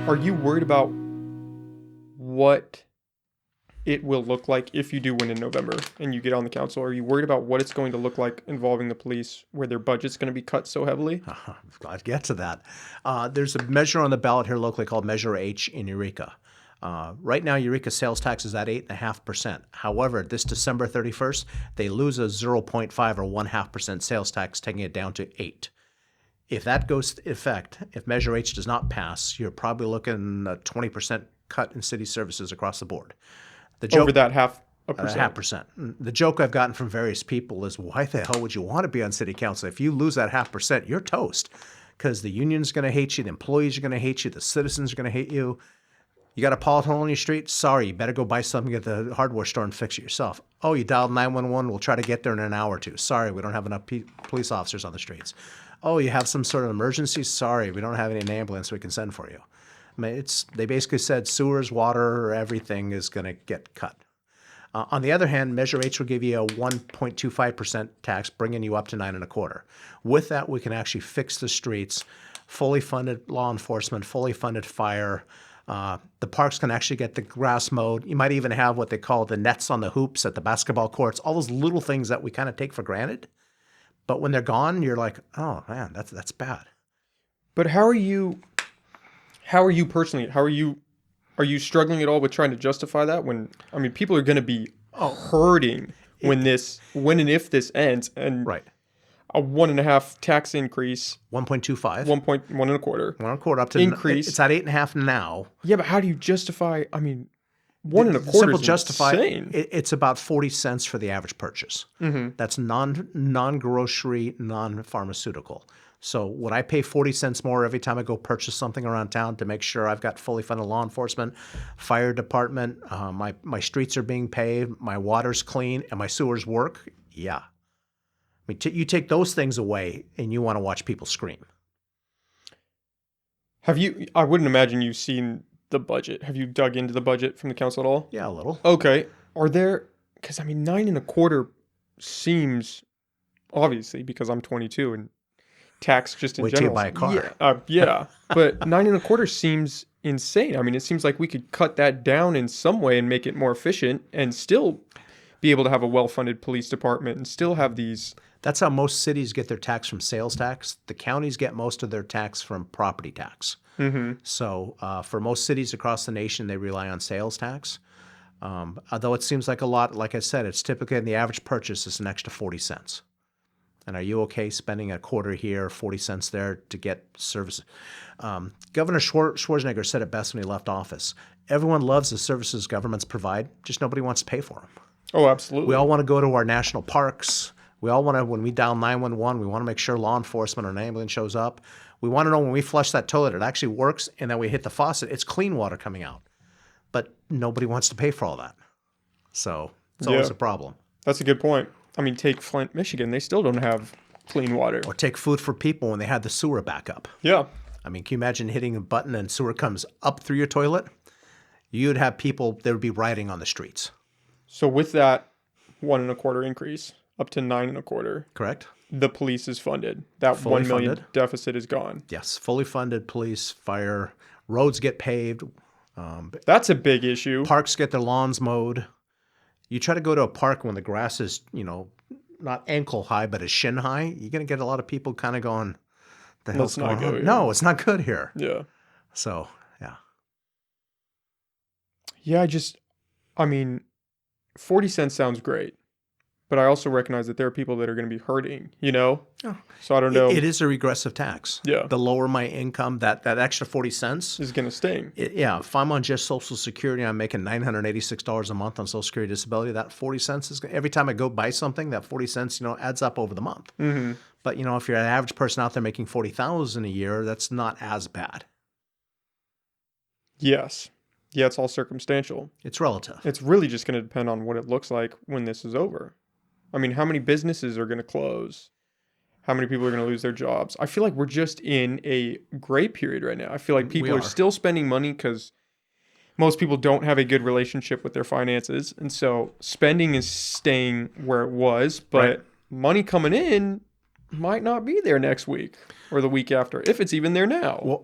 Are you worried about what it will look like if you do win in November and you get on the council? Are you worried about what it's going to look like involving the police, where their budget's going to be cut so heavily? I'm glad to get to that. There's a measure on the ballot here locally called Measure H in Eureka. Right now, Eureka sales tax is at 8.5%. However, this December 31st, they lose a 0.5 or 0.5% sales tax, taking it down to 8. If that goes into effect, if Measure H does not pass, you're probably looking at a 20% cut in city services across the board. The joke, Over that half a percent. 0.5%. The joke I've gotten from various people is, why the hell would you want to be on city council? If you lose that 0.5%, you're toast, because the union's going to hate you, the employees are going to hate you, the citizens are going to hate you. You got a pothole on your street? Sorry, you better go buy something at the hardware store and fix it yourself. Oh, you dialed 911? We'll try to get there in an hour or two. Sorry, we don't have enough police officers on the streets. Oh, you have some sort of emergency? Sorry, we don't have any ambulance we can send for you. I mean, they basically said sewers, water, everything is going to get cut. On the other hand, Measure H will give you a 1.25% tax, bringing you up to 9.25%. With that, we can actually fix the streets, fully funded law enforcement, fully funded fire. The parks can actually get the grass mowed. You might even have what they call the nets on the hoops at the basketball courts, all those little things that we kind of take for granted. But when they're gone, you're like, oh, man, that's bad. But how are you personally? Are you struggling at all with trying to justify that when, I mean, people are going to be hurting when and if this ends, and right. A 1.5 tax increase, 1.25, 1.25, 1.25 up to increase. It's at 8.5 now. Yeah, but how do you justify? I mean, 1.25 is insane. It's about 40 cents for the average purchase. Mm-hmm. That's non-grocery, non-pharmaceutical. So would I pay 40 cents more every time I go purchase something around town to make sure I've got fully funded law enforcement, fire department, my streets are being paved, my water's clean, and my sewers work? Yeah. I mean, you take those things away and you want to watch people scream. I wouldn't imagine you've seen the budget. Have you dug into the budget from the council at all? Yeah, a little. Okay. Because I mean, 9.25 seems, obviously, because I'm 22 and tax just in Wait general. till you buy a car. Yeah. But 9.25 seems insane. I mean, it seems like we could cut that down in some way and make it more efficient and still be able to have a well-funded police department and still have these. That's how most cities get their tax, from sales tax. The counties get most of their tax from property tax. Mm-hmm. So for most cities across the nation, they rely on sales tax. Although it seems like a lot, like I said, it's typically in the average purchase is an extra 40 cents. And are you okay spending a quarter here, 40 cents there to get services? Governor Schwarzenegger said it best when he left office. Everyone loves the services governments provide, just nobody wants to pay for them. Oh, absolutely. We all want to go to our national parks. We all want to, when we dial 911, we want to make sure law enforcement or an ambulance shows up. We want to know when we flush that toilet, it actually works, and then we hit the faucet, it's clean water coming out. But nobody wants to pay for all that. So it's always a problem. That's a good point. I mean, take Flint, Michigan. They still don't have clean water. Or take Food for People when they had the sewer backup. Yeah. I mean, can you imagine hitting a button and sewer comes up through your toilet? You'd have people, there would be rioting on the streets. So with that 1.25 increase up to 9.25, correct? The police is funded. That fully 1 million funded. Deficit is gone. Yes, fully funded police, fire, roads get paved. That's a big issue. Parks get their lawns mowed. You try to go to a park when the grass is, not ankle high, but is shin high, you're going to get a lot of people kind of going, the hell's going on? No, it's not good here. Yeah. So, yeah. Yeah, I mean, 40 cents sounds great. But I also recognize that there are people that are going to be hurting, Oh. So I don't know. It is a regressive tax. Yeah. The lower my income, that extra 40 cents is going to sting. If I'm on just Social Security, I'm making $986 a month on Social Security disability. That 40 cents is, every time I go buy something, that 40 cents, adds up over the month. Mm-hmm. But, if you're an average person out there making $40,000 a year, that's not as bad. Yes. Yeah, it's all circumstantial. It's relative. It's really just going to depend on what it looks like when this is over. I mean, how many businesses are going to close? How many people are going to lose their jobs? I feel like we're just in a gray period right now. I feel like people are still spending money because most people don't have a good relationship with their finances. And so spending is staying where it was, but money coming in might not be there next week or the week after, if it's even there now. Well,